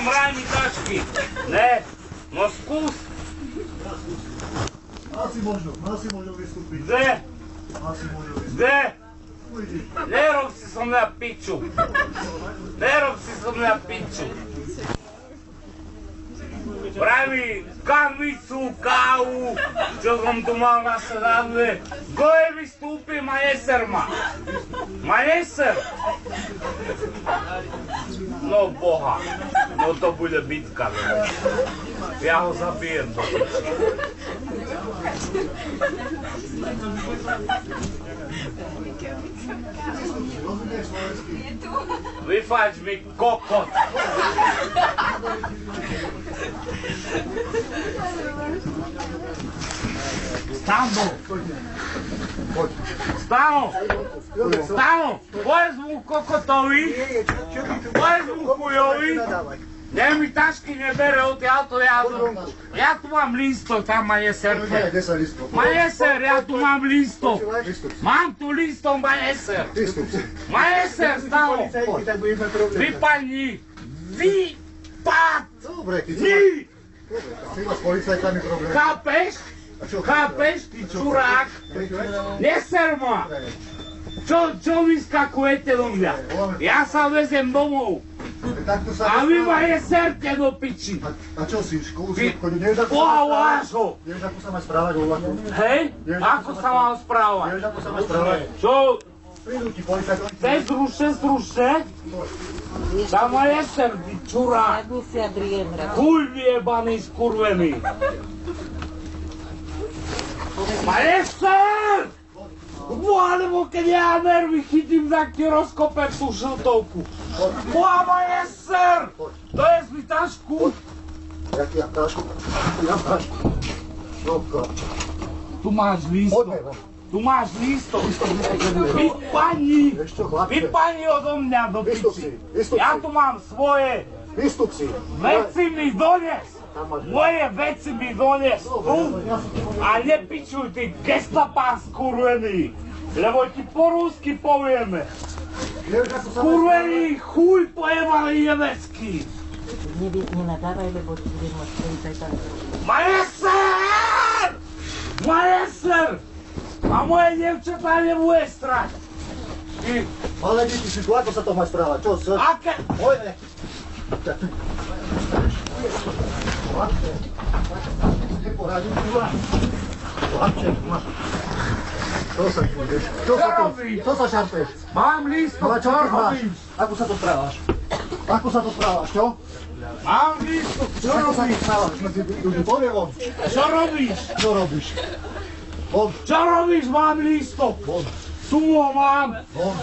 vraj mi tačky. Ne, no skús. Asi možno vystúpiť. Kde? Asi možno vystúpiť. Kde? Ujdi. Nerob si so mňa piču. Nerob si so mňa piču. Vraj mi kavicu, kávu, čo som tu mal na sedadle. Kto je vystúpi? Majeser ma. Majeser. No boha. No to bude bitka. Ja ho zabijem do piči. Rozumieš slovensky? Vyfač mi kokot. Stano! Stano! Stano! Povedz mu kokotovi! Povedz mu chujovi! Nech mi tašky nebere od auto, ja tu mám lístok, tam ma jeser. Majeser, ja tu mám lístok. Mám tu lístok, majeser. Majeser, Stano! Vypadni! Vypad! Dobre, ty Ty máš s policajtami problém. chápeš? Chápeš, ty čurák? Neser ma! Čo vyskakujete do mňa? Ja sa vezem domov. A vy ma jeserte do piči. A čo si, Pohováš ho. Nevieš, ako sa má správať vo vlaku? Hej? Ako sa mám správať? Nevieš, ako sa má správať? Čo? Prídu ti policajti. Chceš zruše? Tam ma jeser, ty čurák. Chuj vyjebaný, skurvený. Ma jeser! Alebo keď ja nervy chytím, tak ti rozkopem tú žltovku. Ma jeser! Dojes mi tašku. Ja tašku. Tu máš lístok. Tu máš lístok. Vypadni odo mňa do piči. Ja tu mám svoje. Vystup si. Veci mi dones. Moje veci mi dones. A nepičuj ty gestapán skurvený. Lebo ti po rusky povieme. Skurvený chuj pojebaný nemecký. Nenadávaj, lebo ti budem môcť policajta. Majeser! Majeser! A moje devčatá nebude strať. Ale deti si tu, ako sa to má správať? Čo? Aké? Pojďme. Neporadím tu vás. Hladček, máš. Čo sa budeš? Čo robíš? Čo sa šarpeš? Mám lístok, čo robíš? Ako sa to správaš? Ako sa to správaš, čo? Mám lístok, čo Ako sa to robíš? správaš? Medzi ľudí, povie von. Čo robíš? Čo robíš? Von, Čo robíš? Mám lístok. von, Tu ho mám. von,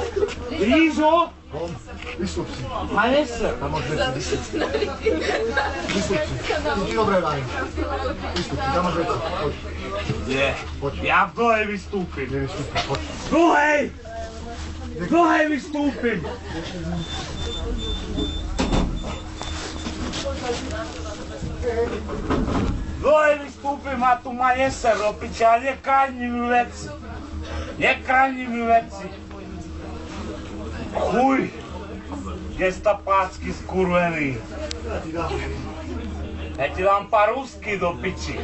Lízo? von. Vystup si. Majeser. Tam máš veci, vystup si. Vystup si. Ty ti dobre dajú. Vystup si, tam máš veci. Poď. Nie. Ja v dlhej vystúpim. Nevystúpi, poď. V dlhej! V dlhej vystúpim. V dlhej vystúpim a tu ma neser do piče, a nekráni mi veci. Nekráni mi veci. Chuj. Gestapácky skurvený. Ja ti dám pár rusky do piči.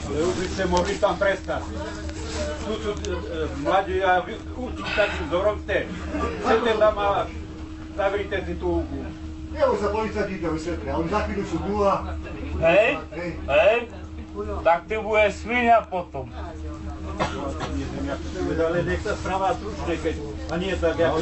Ale už by ste mohli tam prestať. Tu sú mladí a určite tak zorobte. Chcete tam a zavrite si tú úku. Nie, už sa policajti to vysvetlia. Oni za chvíľu sú tu a... Hej? Hej? Tak ty budeš svinia potom. Ale nech sa správa slušne, keď a nie tak, ako